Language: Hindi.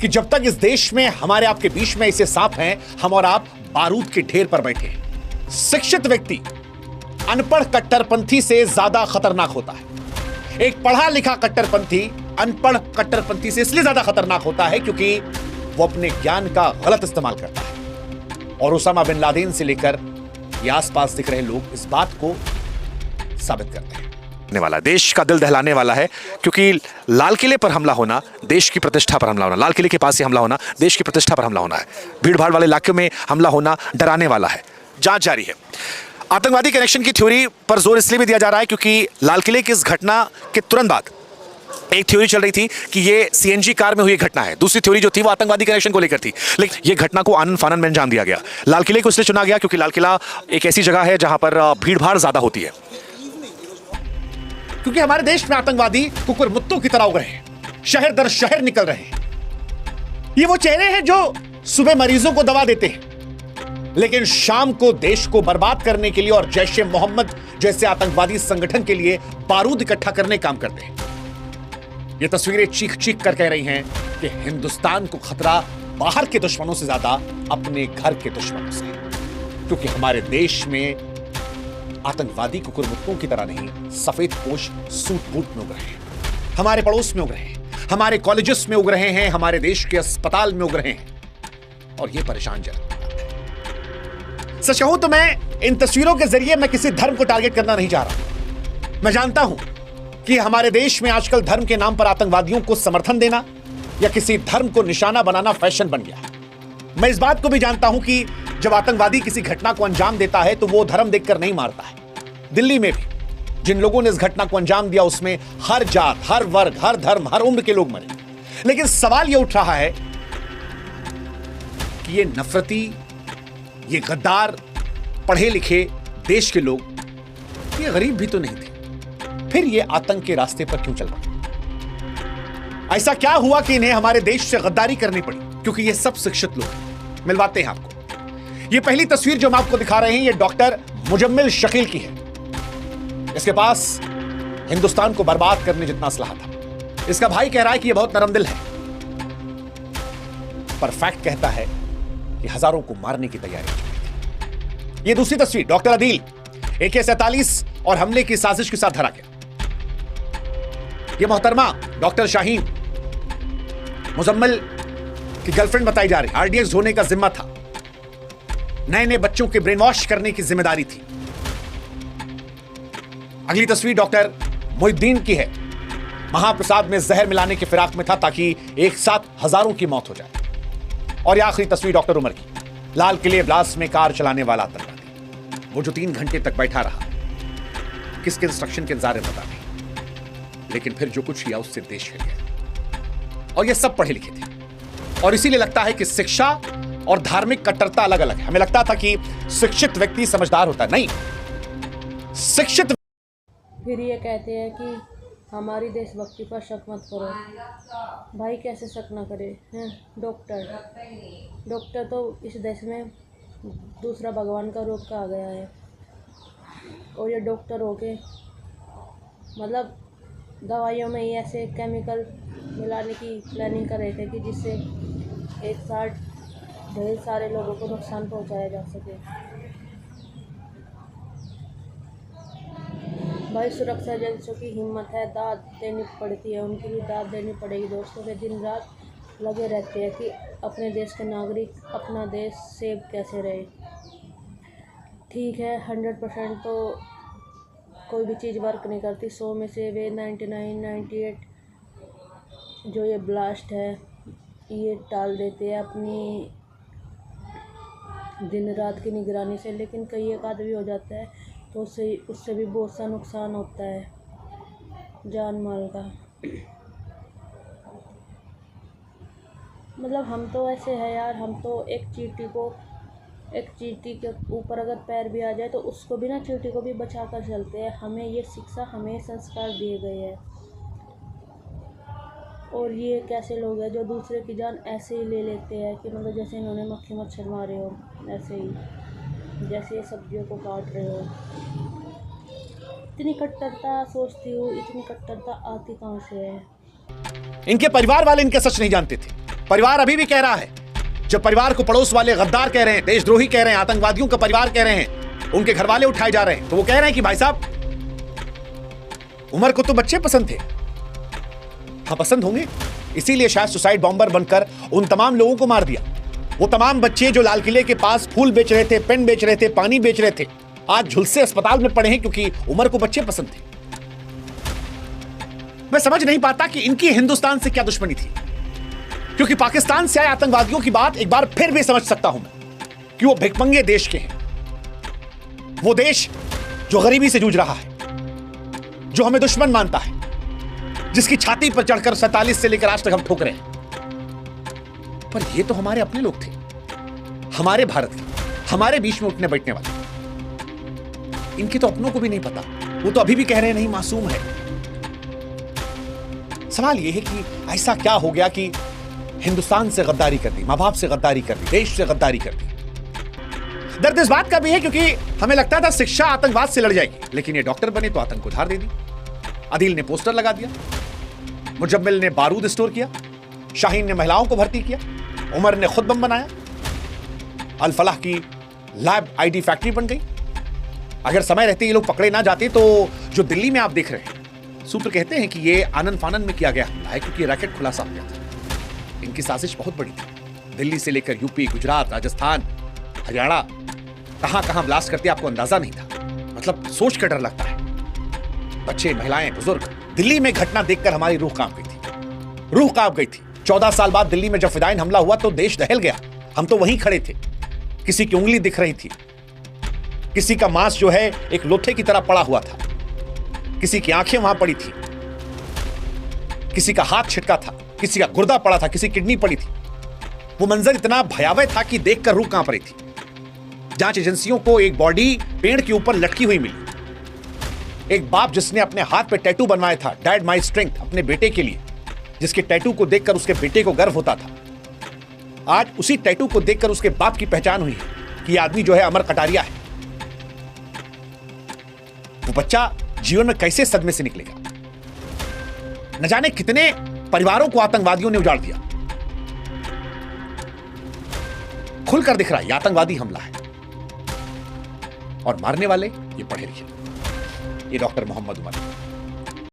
कि जब तक इस देश में हमारे आपके बीच में ऐसे सांप हैं, हम और आप बारूद के ढेर पर बैठे हैं। शिक्षित व्यक्ति अनपढ़ कट्टरपंथी से ज्यादा खतरनाक होता है। एक पढ़ा लिखा कट्टरपंथी अनपढ़ कट्टरपंथी से इसलिए ज्यादा खतरनाक होता है क्योंकि वो अपने ज्ञान का गलत इस्तेमाल करता है। और उसामा बिन लादेन से लेकर ये आसपास दिख रहे लोग इस बात को साबित करते हैं। वाला देश का दिल दहलाने वाला है, क्योंकि लाल किले पर हमला होना देश की प्रतिष्ठा पर हमला होना, लाल किले के पास से हमला होना देश की प्रतिष्ठा पर हमला होना है। भीड़ भाड़ वाले इलाके में हमला होना डराने वाला है। जांच जारी है। आतंकवादी कनेक्शन की थ्योरी पर जोर इसलिए भी दिया जा रहा है क्योंकि लाल किले की इस घटना के तुरंत बाद एक थ्योरी चल रही थी कि ये सीएनजी कार में हुई घटना है। दूसरी थ्योरी जो थी वो आतंकवादी कनेक्शन को लेकर थी, लेकिन ये घटना को आनन फानन में अंजाम दिया गया। लाल किले को इसलिए चुना गया क्योंकि लाल किला एक ऐसी जगह है जहां पर भीड़ भाड़ ज्यादा होती है। क्योंकि हमारे देश में आतंकवादी कुकुर मुत्तों की तरह उग रहे हैं, शहर दर शहर निकल रहे हैं। ये वो चेहरे हैं जो सुबह मरीजों को दवा देते हैं, लेकिन शाम को देश को बर्बाद करने के लिए और जैश ए मोहम्मद जैसे आतंकवादी संगठन के लिए बारूद इकट्ठा करने काम करते हैं। ये तस्वीरें चीख चीख कर कह रही हैं कि हिंदुस्तान को खतरा बाहर के दुश्मनों से ज्यादा अपने घर के दुश्मनों से, क्योंकि हमारे देश में आतंकवादी कुकुर मुत्तों की तरह नहीं, सफेद पोश सूट बूट में उग रहे हैं। हमारे पड़ोस में उग रहे हैं, हमारे कॉलेजेस में उग रहे हैं, हमारे देश के अस्पताल में उग रहे हैं। और ये परेशानजनक बात है। सच कहूं तो मैं इन तस्वीरों के जरिए मैं किसी धर्म को टारगेट करना नहीं चाह रहा। मैं जानता हूं कि हमारे देश में आजकल धर्म के नाम पर आतंकवादियों को समर्थन देना या किसी धर्म को निशाना बनाना फैशन बन गया। मैं इस बात को भी जानता हूं कि जब आतंकवादी किसी घटना को अंजाम देता है तो वो धर्म देखकर नहीं मारता है। दिल्ली में भी जिन लोगों ने इस घटना को अंजाम दिया उसमें हर जात, हर वर्ग, हर धर्म, हर उम्र के लोग मरे। लेकिन सवाल यह उठ रहा है कि ये नफरती, ये गद्दार, पढ़े लिखे देश के लोग, ये गरीब भी तो नहीं थे, फिर ये आतंक के रास्ते पर क्यों चल रहे? ऐसा क्या हुआ कि इन्हें हमारे देश से गद्दारी करनी पड़ी? क्योंकि ये सब शिक्षित लोग हैं। मिलवाते हैं आपको। ये पहली तस्वीर जो हम आपको दिखा रहे हैं ये डॉक्टर मुजम्मिल शकील की है। इसके पास हिंदुस्तान को बर्बाद करने जितना असलहा था। इसका भाई कह रहा है कि ये बहुत नरम दिल है, पर फैक्ट कहता है कि हजारों को मारने की तैयारी थी। ये दूसरी तस्वीर डॉक्टर अदील AK-47 और हमले की साजिश के साथ धरा गया। ये मोहतरमा डॉक्टर शाहीन मुजम्मिल की गर्लफ्रेंड बताई जा रही, RDX होने का जिम्मा था, नए नए बच्चों के ब्रेन वॉश करने की जिम्मेदारी थी। अगली तस्वीर डॉक्टर मोहिद्दीन की है। महाप्रसाद में जहर मिलाने की फिराक में था ताकि एक साथ हजारों की मौत हो जाए। और ये आखिरी तस्वीर डॉक्टर उमर की, लाल किले ब्लास्ट में कार चलाने वाला आतंकवादी, वो जो 3 घंटे तक बैठा रहा, किसके इंस्ट्रक्शन के इंतजार में पता नहीं, लेकिन फिर जो कुछ किया उससे देश हिल गया। और ये सब पढ़े लिखे थे। और इसीलिए लगता है कि शिक्षा और धार्मिक कट्टरता अलग अलग है। हमें लगता था कि शिक्षित व्यक्ति समझदार होता है, नहीं, शिक्षित फिर ये कहते हैं कि हमारी देशभक्ति पर शक मत करो। भाई कैसे शक ना करे हैं? डॉक्टर तो इस देश में दूसरा भगवान का रूप कहा गया है। और ये डॉक्टर होके मतलब दवाइयों में ही ऐसे केमिकल मिलाने की प्लानिंग कर रहे थे कि जिससे एक साथ ढेर सारे लोगों को नुकसान पहुंचाया जा सके। भाई सुरक्षा एजेंसियों की हिम्मत है, दाद देनी पड़ती है, उनकी भी दाद देनी पड़ेगी। दोस्तों के दिन रात लगे रहते हैं कि अपने देश के नागरिक अपना देश सेव कैसे रहे। ठीक है, 100% तो कोई भी चीज़ वर्क नहीं करती। 100 में से वे 99, 98 जो ये ब्लास्ट है ये टाल देते हैं अपनी दिन रात की निगरानी से। लेकिन कई एक आदमी हो जाता है तो उससे भी बहुत सा नुकसान होता है जान माल का। मतलब हम तो ऐसे है यार, हम तो एक चींटी के ऊपर अगर पैर भी आ जाए तो उसको भी ना, चींटी को भी बचा कर चलते हैं। हमें ये शिक्षा, हमें संस्कार दिए गए हैं। और ये कैसे लोग हैं जो दूसरे की जान ऐसे ही ले लेते हैं कि मतलब जैसे इन्होंने मक्खी मच्छर मारे हो, ऐसे ही जैसे सब्जियों को काट रहे हो। इतनी कट्टरता सोचती हूँ, इतनी कट्टरता आती कहाँ से है? इनके परिवार वाले इनके सच नहीं जानते थे, परिवार अभी भी कह रहा है, जब परिवार को पड़ोस वाले गद्दार कह रहे हैं, देशद्रोही कह रहे हैं, आतंकवादियों का परिवार कह रहे हैं, उनके घर वाले उठाए जा रहे हैं, तो वो कह रहे हैं कि भाई साहब उमर को तो बच्चे पसंद थे। हाँ, पसंद होंगे, इसीलिए शायद सुसाइड बॉम्बर बनकर उन तमाम लोगों को मार दिया। वो तमाम बच्चे जो लाल किले के पास फूल बेच रहे थे, पेन बेच रहे थे, पानी बेच रहे थे, आज झुलसे अस्पताल में पड़े हैं क्योंकि उमर को बच्चे पसंद थे। मैं समझ नहीं पाता कि इनकी हिंदुस्तान से क्या दुश्मनी थी, क्योंकि पाकिस्तान से आए आतंकवादियों की बात एक बार फिर भी समझ सकता हूं मैं कि वो भिखमंगे देश के हैं। वो देश जो गरीबी से जूझ रहा है, जो हमें दुश्मन मानता है, जिसकी छाती पर चढ़कर 47 से लेकर आज तक हम ठोक रहे हैं। पर ये तो हमारे अपने लोग थे, हमारे भारत के, हमारे बीच में उठने बैठने वाले। इनके तो अपनों को भी नहीं पता, वो तो अभी भी कह रहे हैं नहीं, मासूम है। सवाल यह है कि ऐसा क्या हो गया कि हिंदुस्तान से गद्दारी कर दी, मां बाप से गद्दारी कर दी, देश से गद्दारी कर दी। दर्द इस बात का भी है क्योंकि हमें लगता था शिक्षा आतंकवाद से लड़ जाएगी, लेकिन ये डॉक्टर बने तो आतंक को उधार दे दी। अदील ने पोस्टर लगा दिया, मुजम्मिल ने बारूद स्टोर किया, शाहीन ने महिलाओं को भर्ती किया, उमर ने खुद बम बनाया, अल फलाह की लैब आईडी फैक्ट्री बन गई। अगर समय रहते ये लोग पकड़े ना जाते तो जो दिल्ली में आप देख रहे हैं, सूत्र कहते हैं कि ये आनंद फानन में किया गया हमला है क्योंकि रैकेट खुलासा हो गया था। इनकी साजिश बहुत बड़ी थी, दिल्ली से लेकर यूपी, गुजरात, राजस्थान, हरियाणा, कहां कहां ब्लास्ट करते आपको अंदाजा नहीं था। मतलब सोच कर डर लगता है। बच्चे, महिलाएं, बुजुर्ग, दिल्ली में घटना देखकर हमारी रूह कांप गई थी, रूह कांप गई थी। 14 साल बाद दिल्ली में जब फिदायीन हमला हुआ तो देश दहल गया। हम तो वहीं खड़े थे, किसी की उंगली दिख रही थी, किसी का मांस जो है एक लोथे की तरह पड़ा हुआ था, किसी की आंखें वहां पड़ी थी, किसी का हाथ छिटका था, किसी का गुर्दा पड़ा था, किसी किडनी पड़ी थी। वो मंजर इतना भयावह था कि देखकर रूह कांप रही थी। जांच एजेंसियों को एक बॉडी पेड़ के ऊपर लटकी हुई मिली। एक बाप जिसने अपने हाथ पे टैटू बनवाया था, डैड माई स्ट्रेंथ, अपने बेटे के लिए, जिसके टैटू को देखकर उसके बेटे को गर्व होता था, आज उसी टैटू को देखकर उसके बाप की पहचान हुई है कि आदमी जो है अमर कटारिया है। वो बच्चा जीवन में कैसे सदमे से निकलेगा। न जाने कितने परिवारों को आतंकवादियों ने उजाड़ दिया। खुलकर दिख रहा है ये आतंकवादी हमला है, और मारने वाले ये पढ़े लिखे, ये डॉक्टर मोहम्मद उमर।